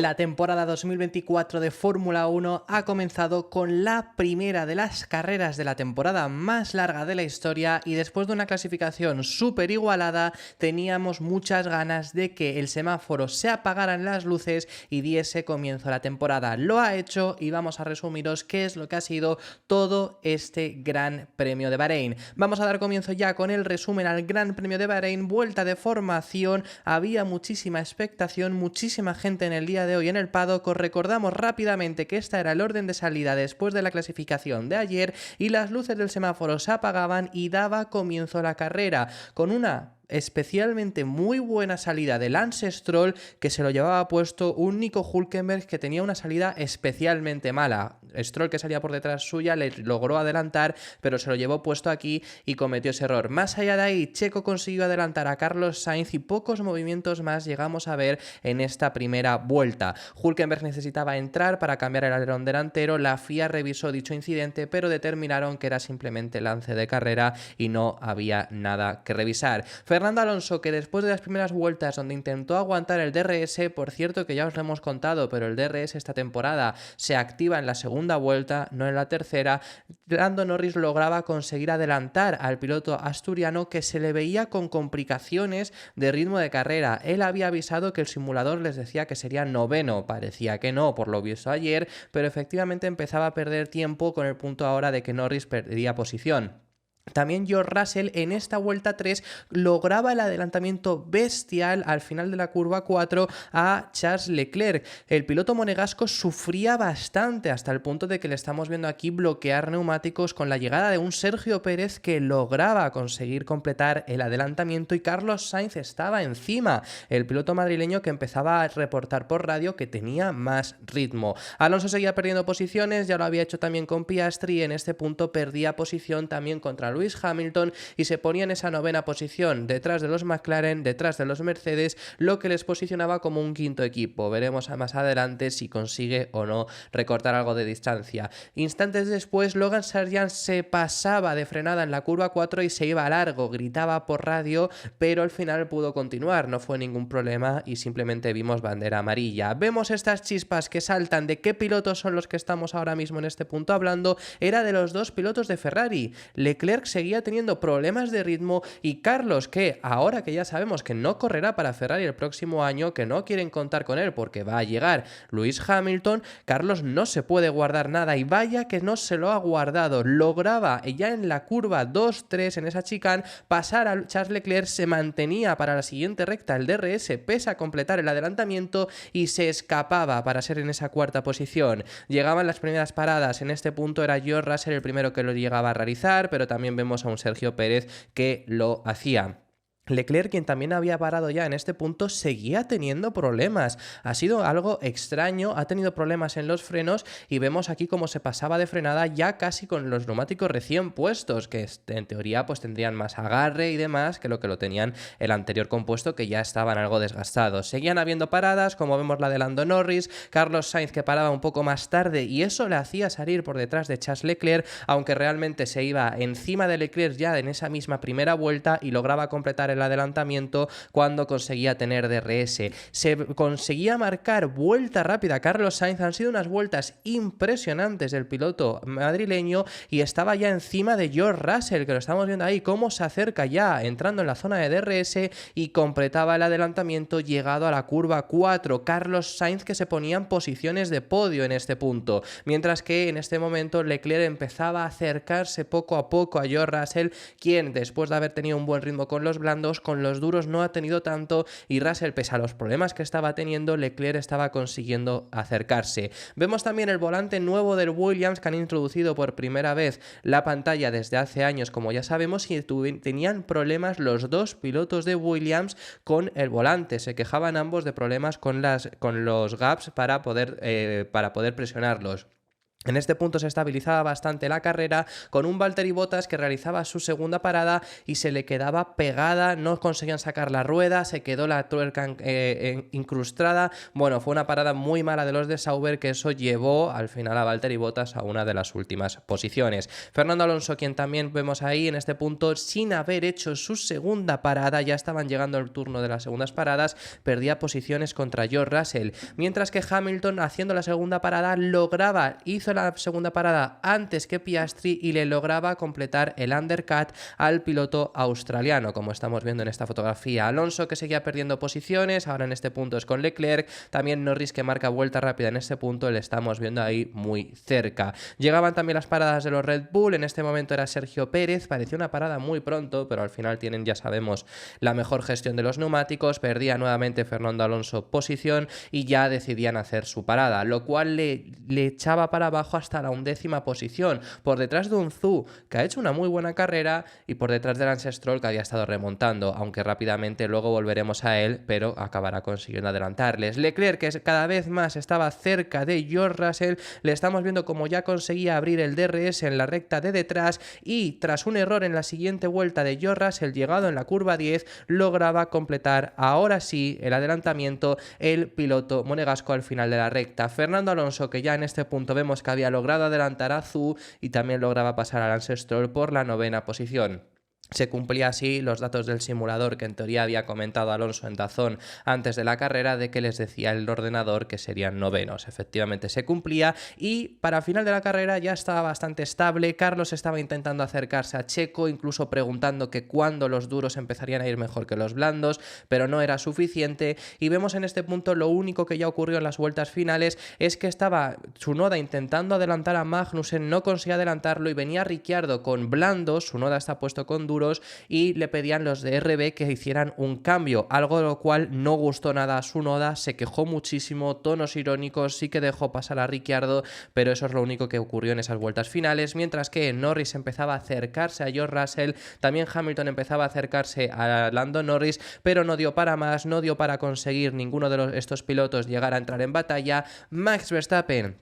La temporada 2024 de Fórmula 1 ha comenzado con la primera de las carreras de la temporada más larga de la historia y después de una clasificación súper igualada teníamos muchas ganas de que el semáforo se apagaran las luces y diese comienzo a la temporada. Lo ha hecho y vamos a resumiros qué es lo que ha sido todo este Gran Premio de Bahrein. Vamos a dar comienzo ya con el resumen al Gran Premio de Bahrein, vuelta de formación, había muchísima expectación, muchísima gente en el día de hoy en el paddock. Os recordamos rápidamente que este era el orden de salida después de la clasificación de ayer y las luces del semáforo se apagaban y daba comienzo a la carrera con una especialmente muy buena salida de Lance Stroll, que se lo llevaba puesto un Nico Hülkenberg que tenía una salida especialmente mala. Stroll, que salía por detrás suya, le logró adelantar, pero se lo llevó puesto aquí y cometió ese error. Más allá de ahí, Checo consiguió adelantar a Carlos Sainz y pocos movimientos más llegamos a ver en esta primera vuelta. Hülkenberg necesitaba entrar para cambiar el alerón delantero, la FIA revisó dicho incidente, pero determinaron que era simplemente lance de carrera y no había nada que revisar. Fernando Alonso, que después de las primeras vueltas donde intentó aguantar el DRS, por cierto que ya os lo hemos contado, pero el DRS esta temporada se activa en la segunda vuelta, no en la tercera, Lando Norris lograba conseguir adelantar al piloto asturiano que se le veía con complicaciones de ritmo de carrera. Él había avisado que el simulador les decía que sería noveno, parecía que no, por lo visto ayer, pero efectivamente empezaba a perder tiempo con el punto ahora de que Norris perdía posición. También George Russell en esta vuelta 3 lograba el adelantamiento bestial al final de la curva 4 a Charles Leclerc. El piloto monegasco sufría bastante hasta el punto de que le estamos viendo aquí bloquear neumáticos con la llegada de un Sergio Pérez que lograba conseguir completar el adelantamiento y Carlos Sainz estaba encima. El piloto madrileño que empezaba a reportar por radio que tenía más ritmo. Alonso seguía perdiendo posiciones, ya lo había hecho también con Piastri y en este punto perdía posición también contra Lewis Hamilton y se ponía en esa novena posición detrás de los McLaren, detrás de los Mercedes, lo que les posicionaba como un quinto equipo. Veremos más adelante si consigue o no recortar algo de distancia. Instantes después, Logan Sargeant se pasaba de frenada en la curva 4 y se iba a largo, gritaba por radio, pero al final pudo continuar, no fue ningún problema y simplemente vimos bandera amarilla. Vemos estas chispas que saltan. ¿De qué pilotos son los que estamos ahora mismo en este punto hablando? Era de los dos pilotos de Ferrari. Leclerc seguía teniendo problemas de ritmo y Carlos, que ahora que ya sabemos que no correrá para Ferrari el próximo año, que no quieren contar con él porque va a llegar Lewis Hamilton, Carlos no se puede guardar nada y vaya que no se lo ha guardado. Lograba ya en la curva 2-3 en esa chicane pasar a Charles Leclerc, se mantenía para la siguiente recta el DRS pese a completar el adelantamiento y se escapaba para ser en esa cuarta posición. Llegaban las primeras paradas, en este punto era George Russell el primero que lo llegaba a realizar, pero también vemos a un Sergio Pérez que lo hacía. Leclerc, quien también había parado ya en este punto, seguía teniendo problemas. Ha sido algo extraño, ha tenido problemas en los frenos y vemos aquí cómo se pasaba de frenada ya casi con los neumáticos recién puestos, que en teoría pues tendrían más agarre y demás que lo tenían el anterior compuesto, que ya estaban algo desgastados. Seguían habiendo paradas, como vemos la de Lando Norris, Carlos Sainz que paraba un poco más tarde y eso le hacía salir por detrás de Charles Leclerc, aunque realmente se iba encima de Leclerc ya en esa misma primera vuelta y lograba completar el adelantamiento cuando conseguía tener DRS. Se conseguía marcar vuelta rápida Carlos Sainz. Han sido unas vueltas impresionantes del piloto madrileño y estaba ya encima de George Russell, que lo estamos viendo ahí cómo se acerca ya entrando en la zona de DRS y completaba el adelantamiento llegado a la curva 4. Carlos Sainz que se ponía en posiciones de podio en este punto, mientras que en este momento Leclerc empezaba a acercarse poco a poco a George Russell, quien después de haber tenido un buen ritmo con los blandos, con los duros no ha tenido tanto y Russell, pese a los problemas que estaba teniendo, Leclerc estaba consiguiendo acercarse. Vemos también el volante nuevo del Williams, que han introducido por primera vez la pantalla desde hace años, como ya sabemos, y tenían problemas los dos pilotos de Williams con el volante. Se quejaban ambos de problemas con los gaps para poder presionarlos. En este punto se estabilizaba bastante la carrera con un Valtteri Bottas que realizaba su segunda parada y se le quedaba pegada, no conseguían sacar la rueda, se quedó la tuerca incrustada. Bueno, fue una parada muy mala de los de Sauber, que eso llevó al final a Valtteri Bottas a una de las últimas posiciones. Fernando Alonso, quien también vemos ahí en este punto, sin haber hecho su segunda parada, ya estaban llegando el turno de las segundas paradas, perdía posiciones contra George Russell, mientras que Hamilton, haciendo la segunda parada, hizo la segunda parada antes que Piastri y le lograba completar el undercut al piloto australiano, como estamos viendo en esta fotografía. Alonso, que seguía perdiendo posiciones, ahora en este punto es con Leclerc, también Norris, que marca vuelta rápida en este punto, le estamos viendo ahí muy cerca. Llegaban también las paradas de los Red Bull, en este momento era Sergio Pérez, parecía una parada muy pronto, pero al final tienen, ya sabemos, la mejor gestión de los neumáticos, perdía nuevamente Fernando Alonso posición y ya decidían hacer su parada, lo cual le echaba para abajo hasta la 11ª posición, por detrás de un Zhou, que ha hecho una muy buena carrera, y por detrás de Lance Stroll, que había estado remontando, aunque rápidamente luego volveremos a él, pero acabará consiguiendo adelantarles. Leclerc, que cada vez más estaba cerca de George Russell, le estamos viendo como ya conseguía abrir el DRS en la recta de detrás, y tras un error en la siguiente vuelta de George Russell, llegado en la curva 10, lograba completar ahora sí el adelantamiento el piloto monegasco al final de la recta. Fernando Alonso, que ya en este punto vemos que había logrado adelantar a Zhou y también lograba pasar a Lance Stroll por la 9ª posición. Se cumplía así los datos del simulador que en teoría había comentado Alonso en DAZN antes de la carrera, de que les decía el ordenador que serían novenos. Efectivamente se cumplía, y para final de la carrera ya estaba bastante estable. Carlos estaba intentando acercarse a Checo, incluso preguntando que cuándo los duros empezarían a ir mejor que los blandos, pero no era suficiente, y vemos en este punto lo único que ya ocurrió en las vueltas finales es que estaba Tsunoda intentando adelantar a Magnussen, no conseguía adelantarlo, y venía Ricciardo con blandos, Tsunoda está puesto con duros, y le pedían los de RB que hicieran un cambio, algo de lo cual no gustó nada a Tsunoda, se quejó muchísimo, tonos irónicos, sí que dejó pasar a Ricciardo, pero eso es lo único que ocurrió en esas vueltas finales, mientras que Norris empezaba a acercarse a George Russell, también Hamilton empezaba a acercarse a Lando Norris, pero no dio para más, no dio para conseguir ninguno de estos pilotos llegar a entrar en batalla. Max Verstappen,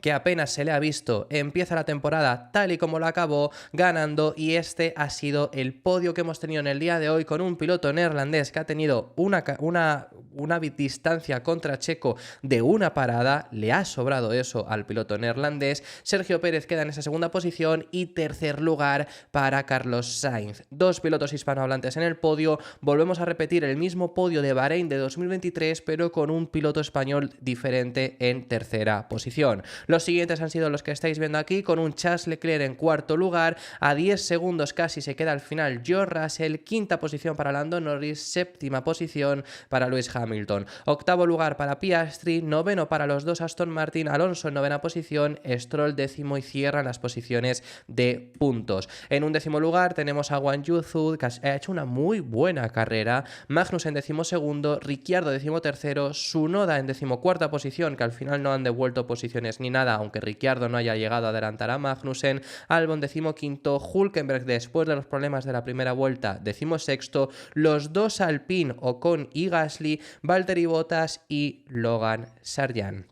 que apenas se le ha visto, empieza la temporada tal y como la acabó, ganando, y este ha sido el podio que hemos tenido en el día de hoy, con un piloto neerlandés que ha tenido una distancia contra Checo de una parada, le ha sobrado eso al piloto neerlandés. Sergio Pérez queda en esa segunda posición, y tercer lugar para Carlos Sainz. Dos pilotos hispanohablantes en el podio, volvemos a repetir el mismo podio de Bahrein de 2023, pero con un piloto español diferente en tercera posición. Los siguientes han sido los que estáis viendo aquí, con un Charles Leclerc en cuarto lugar, a 10 segundos casi se queda al final George Russell, quinta posición para Lando Norris, séptima posición para Lewis Hamilton, octavo lugar para Piastri, noveno para los dos Aston Martin, Alonso en novena posición, Stroll décimo, y cierran las posiciones de puntos. En un décimo lugar tenemos a Guan Yu Zhou, que ha hecho una muy buena carrera, Magnus en décimo segundo, Ricciardo décimo tercero, Tsunoda en decimocuarta posición, que al final no han devuelto posiciones ni nada, aunque Ricciardo no haya llegado a adelantar a Magnussen, Albon decimoquinto, Hülkenberg, después de los problemas de la primera vuelta, decimosexto, los dos Alpine, Ocon y Gasly, Valtteri Bottas y Logan Sargeant.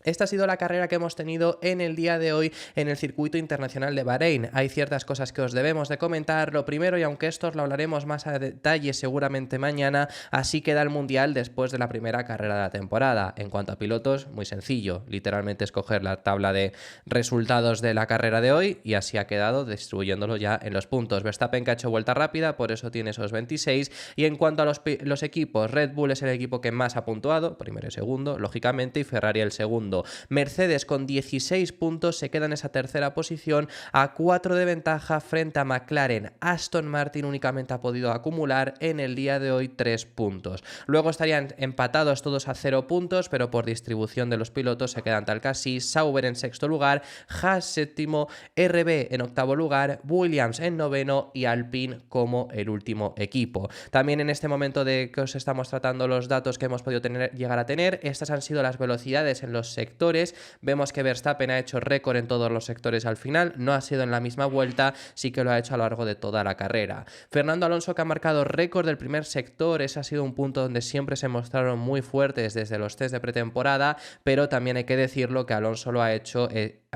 Esta ha sido la carrera que hemos tenido en el día de hoy en el circuito internacional de Bahrein. Hay ciertas cosas que os debemos de comentar. Lo primero, y aunque esto os lo hablaremos más a detalle seguramente mañana, así queda el Mundial después de la primera carrera de la temporada. En cuanto a pilotos, muy sencillo. Literalmente escoger la tabla de resultados de la carrera de hoy, y así ha quedado, distribuyéndolo ya en los puntos. Verstappen, que ha hecho vuelta rápida, por eso tiene esos 26. Y en cuanto a los equipos, Red Bull es el equipo que más ha puntuado, primero y segundo, lógicamente, y Ferrari el segundo. Mercedes con 16 puntos se queda en esa tercera posición, a 4 de ventaja frente a McLaren. Aston Martin únicamente ha podido acumular en el día de hoy 3 puntos. Luego estarían empatados todos a 0 puntos, pero por distribución de los pilotos se quedan tal casi. Sauber en sexto lugar, Haas séptimo, RB en octavo lugar, Williams en noveno, y Alpine como el último equipo. También en este momento de que os estamos tratando los datos que hemos podido llegar a tener, estas han sido las velocidades en los sectores. Vemos que Verstappen ha hecho récord en todos los sectores al final, no ha sido en la misma vuelta, sí que lo ha hecho a lo largo de toda la carrera. Fernando Alonso, que ha marcado récord del primer sector, ese ha sido un punto donde siempre se mostraron muy fuertes desde los test de pretemporada, pero también hay que decirlo que Alonso lo ha hecho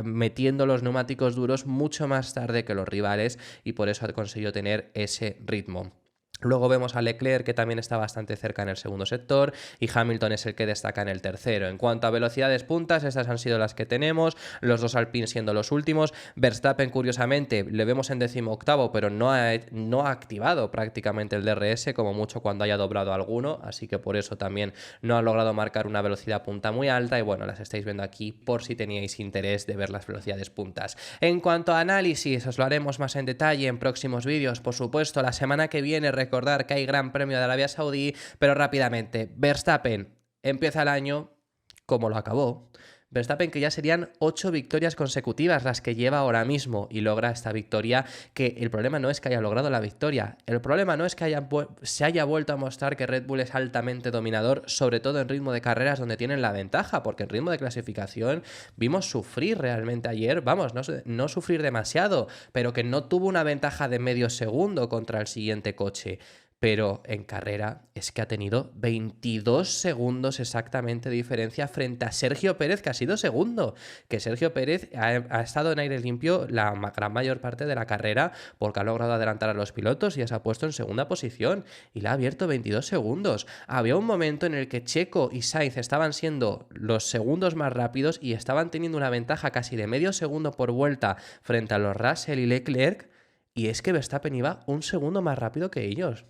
metiendo los neumáticos duros mucho más tarde que los rivales y por eso ha conseguido tener ese ritmo. Luego vemos a Leclerc, que también está bastante cerca en el segundo sector, y Hamilton es el que destaca en el tercero. En cuanto a velocidades puntas, estas han sido las que tenemos, los dos Alpine siendo los últimos. Verstappen, curiosamente, le vemos en 18º, pero no ha activado prácticamente el DRS, como mucho cuando haya doblado alguno, así que por eso también no ha logrado marcar una velocidad punta muy alta, y bueno, las estáis viendo aquí por si teníais interés de ver las velocidades puntas. En cuanto a análisis, os lo haremos más en detalle en próximos vídeos, por supuesto. La semana que viene recordar que hay Gran Premio de Arabia Saudí, pero rápidamente, Verstappen empieza el año como lo acabó. Verstappen, que ya serían 8 victorias consecutivas las que lleva ahora mismo, y logra esta victoria, que el problema no es que haya logrado la victoria, el problema no es que se haya vuelto a mostrar que Red Bull es altamente dominador, sobre todo en ritmo de carreras donde tienen la ventaja, porque en ritmo de clasificación vimos sufrir realmente ayer, vamos, no sufrir demasiado, pero que no tuvo una ventaja de medio segundo contra el siguiente coche. Pero en carrera es que ha tenido 22 segundos exactamente de diferencia frente a Sergio Pérez, que ha sido segundo. Que Sergio Pérez ha estado en aire limpio la gran mayor parte de la carrera porque ha logrado adelantar a los pilotos y se ha puesto en segunda posición. Y le ha abierto 22 segundos. Había un momento en el que Checo y Sainz estaban siendo los segundos más rápidos y estaban teniendo una ventaja casi de medio segundo por vuelta frente a los Russell y Leclerc. Y es que Verstappen iba un segundo más rápido que ellos.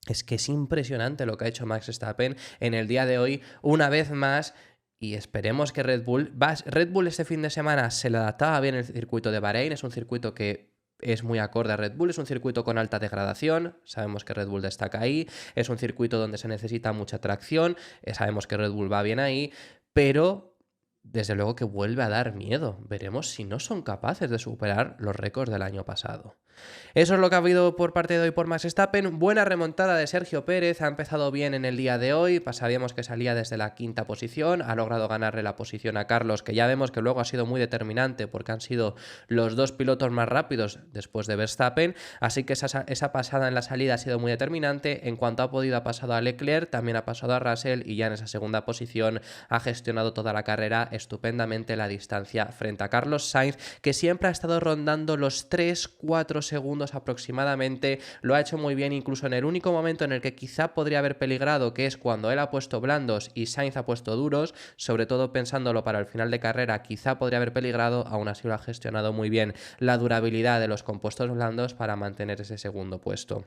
Es que es impresionante lo que ha hecho Max Verstappen en el día de hoy, una vez más, y esperemos que Red Bull este fin de semana se le adaptaba bien el circuito de Bahrein, es un circuito que es muy acorde a Red Bull, es un circuito con alta degradación, sabemos que Red Bull destaca ahí, es un circuito donde se necesita mucha tracción, sabemos que Red Bull va bien ahí, pero desde luego que vuelve a dar miedo. Veremos si no son capaces de superar los récords del año pasado. Eso es lo que ha habido por parte de hoy por Max Verstappen. Buena remontada de Sergio Pérez, ha empezado bien en el día de hoy, sabíamos que salía desde la 5ª posición, ha logrado ganarle la posición a Carlos, que ya vemos que luego ha sido muy determinante porque han sido los dos pilotos más rápidos después de Verstappen, así que esa pasada en la salida ha sido muy determinante. En cuanto ha podido ha pasado a Leclerc, también ha pasado a Russell y ya en esa segunda posición ha gestionado toda la carrera estupendamente la distancia frente a Carlos Sainz, que siempre ha estado rondando los 3-4 segundos aproximadamente, lo ha hecho muy bien, incluso en el único momento en el que quizá podría haber peligrado, que es cuando él ha puesto blandos y Sainz ha puesto duros, sobre todo pensándolo para el final de carrera, quizá podría haber peligrado, aún así lo ha gestionado muy bien la durabilidad de los compuestos blandos para mantener ese segundo puesto.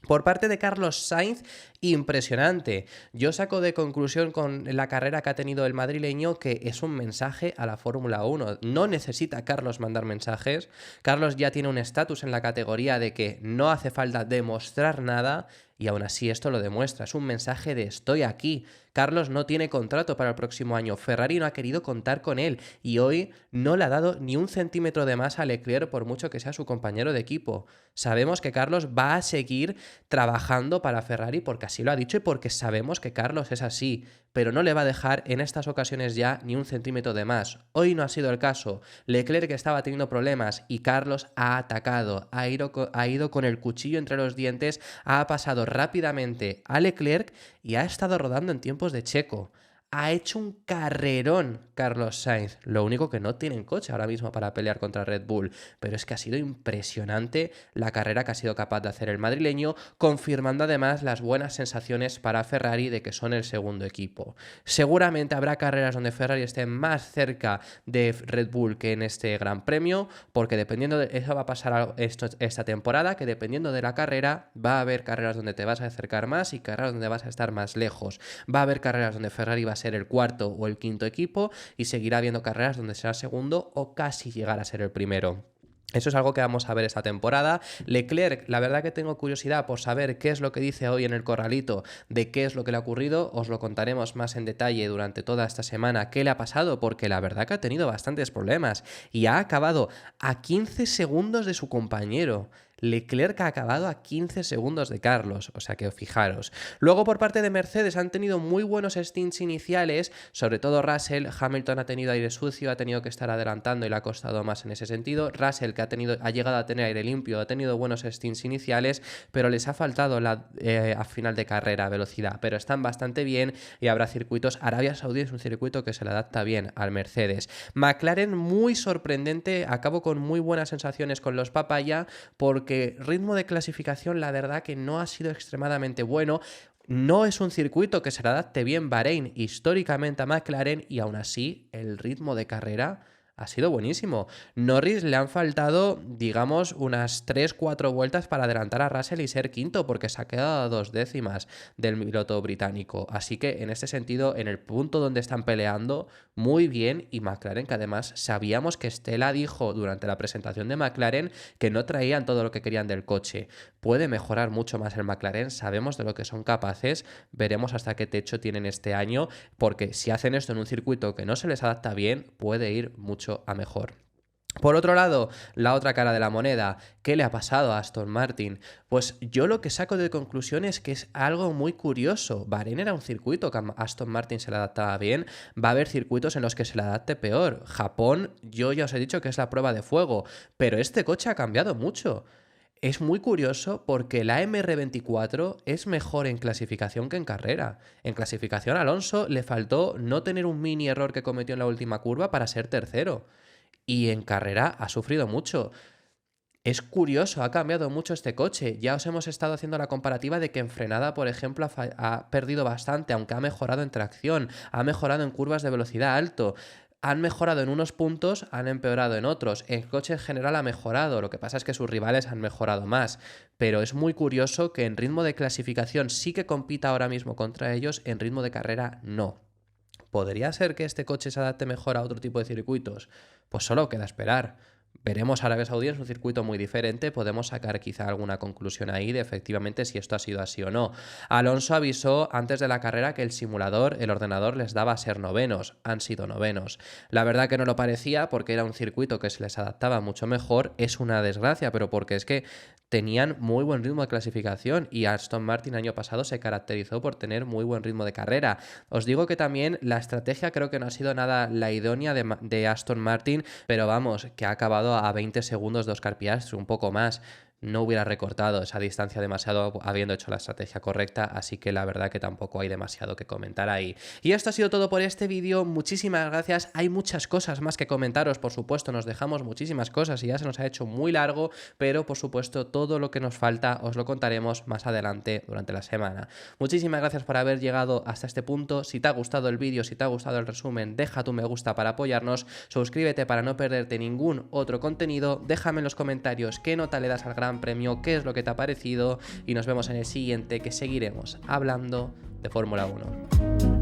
Por parte de Carlos Sainz, impresionante. Yo saco de conclusión con la carrera que ha tenido el madrileño que es un mensaje a la Fórmula 1. No necesita Carlos mandar mensajes. Carlos ya tiene un estatus en la categoría de que no hace falta demostrar nada y aún así esto lo demuestra. Es un mensaje de estoy aquí. Carlos no tiene contrato para el próximo año. Ferrari no ha querido contar con él y hoy no le ha dado ni un centímetro de más a Leclerc por mucho que sea su compañero de equipo. Sabemos que Carlos va a seguir trabajando para Ferrari porque así lo ha dicho y porque sabemos que Carlos es así, pero no le va a dejar en estas ocasiones ya ni un centímetro de más. Hoy no ha sido el caso. Leclerc estaba teniendo problemas y Carlos ha atacado, ha ido con el cuchillo entre los dientes, ha pasado rápidamente a Leclerc y ha estado rodando en tiempos de Checo. Ha hecho un carrerón Carlos Sainz. Lo único que no tienen coche ahora mismo para pelear contra Red Bull. Pero es que ha sido impresionante la carrera que ha sido capaz de hacer el madrileño, confirmando además las buenas sensaciones para Ferrari de que son el segundo equipo. Seguramente habrá carreras donde Ferrari esté más cerca de Red Bull que en este Gran Premio, porque dependiendo de eso va a pasar esta temporada, que dependiendo de la carrera va a haber carreras donde te vas a acercar más y carreras donde vas a estar más lejos. Va a haber carreras donde Ferrari va a ser el cuarto o el quinto equipo y seguirá habiendo carreras donde será segundo o casi llegar a ser el primero. Eso es algo que vamos a ver esta temporada. Leclerc, la verdad que tengo curiosidad por saber qué es lo que dice hoy en el corralito, de qué es lo que le ha ocurrido. Os lo contaremos más en detalle durante toda esta semana qué le ha pasado, porque la verdad que ha tenido bastantes problemas y ha acabado a 15 segundos de su compañero. Leclerc ha acabado a 15 segundos de Carlos, o sea que fijaros. Luego por parte de Mercedes han tenido muy buenos stints iniciales, sobre todo Russell. Hamilton ha tenido aire sucio, ha tenido que estar adelantando y le ha costado más en ese sentido. Russell, que ha llegado a tener aire limpio, ha tenido buenos stints iniciales, pero les ha faltado a final de carrera velocidad, pero están bastante bien y habrá circuitos. Arabia Saudí es un circuito que se le adapta bien al Mercedes. McLaren muy sorprendente, acabo con muy buenas sensaciones con los Papaya, porque ritmo de clasificación la verdad que no ha sido extremadamente bueno. No es un circuito que se le adapte bien Bahrein históricamente a McLaren, y aún así el ritmo de carrera ha sido buenísimo. Norris le han faltado, digamos, unas 3-4 vueltas para adelantar a Russell y ser quinto, porque se ha quedado a 2 décimas del piloto británico. Así que en este sentido, en el punto donde están peleando, muy bien. Y McLaren, que además sabíamos que Stella dijo durante la presentación de McLaren que no traían todo lo que querían del coche. Puede mejorar mucho más el McLaren, sabemos de lo que son capaces, veremos hasta qué techo tienen este año, porque si hacen esto en un circuito que no se les adapta bien, puede ir mucho a mejor. Por otro lado, la otra cara de la moneda, ¿qué le ha pasado a Aston Martin? Pues yo lo que saco de conclusión es que es algo muy curioso. Bahrein era un circuito que a Aston Martin se le adaptaba bien, va a haber circuitos en los que se le adapte peor. Japón, yo ya os he dicho que es la prueba de fuego, pero este coche ha cambiado mucho. Es muy curioso porque la MR24 es mejor en clasificación que en carrera. En clasificación a Alonso le faltó no tener un mini error que cometió en la última curva para ser tercero. Y en carrera ha sufrido mucho. Es curioso, ha cambiado mucho este coche. Ya os hemos estado haciendo la comparativa de que en frenada, por ejemplo, ha perdido bastante, aunque ha mejorado en tracción, ha mejorado en curvas de velocidad alto. Han mejorado en unos puntos, han empeorado en otros. El coche en general ha mejorado, lo que pasa es que sus rivales han mejorado más. Pero es muy curioso que en ritmo de clasificación sí que compita ahora mismo contra ellos, en ritmo de carrera no. ¿Podría ser que este coche se adapte mejor a otro tipo de circuitos? Pues solo queda esperar. Veremos. Arabia Saudí es un circuito muy diferente, podemos sacar quizá alguna conclusión ahí de efectivamente si esto ha sido así o no. Alonso avisó antes de la carrera que el simulador, el ordenador les daba a ser novenos, han sido novenos. La verdad que no lo parecía, porque era un circuito que se les adaptaba mucho mejor. Es una desgracia, pero porque es que tenían muy buen ritmo de clasificación y Aston Martin año pasado se caracterizó por tener muy buen ritmo de carrera. Os digo que también la estrategia creo que no ha sido nada la idónea de Aston Martin, pero vamos, que ha acabado a 20 segundos de Oscar Piastri, un poco más. No hubiera recortado esa distancia demasiado habiendo hecho la estrategia correcta, así que la verdad que tampoco hay demasiado que comentar ahí. Y esto ha sido todo por este vídeo, muchísimas gracias. Hay muchas cosas más que comentaros, por supuesto, nos dejamos muchísimas cosas y ya se nos ha hecho muy largo, pero por supuesto todo lo que nos falta os lo contaremos más adelante durante la semana. Muchísimas gracias por haber llegado hasta este punto. Si te ha gustado el vídeo, si te ha gustado el resumen, deja tu me gusta para apoyarnos, suscríbete para no perderte ningún otro contenido, déjame en los comentarios qué nota le das al Gran Premio, qué es lo que te ha parecido, y nos vemos en el siguiente, que seguiremos hablando de Fórmula 1.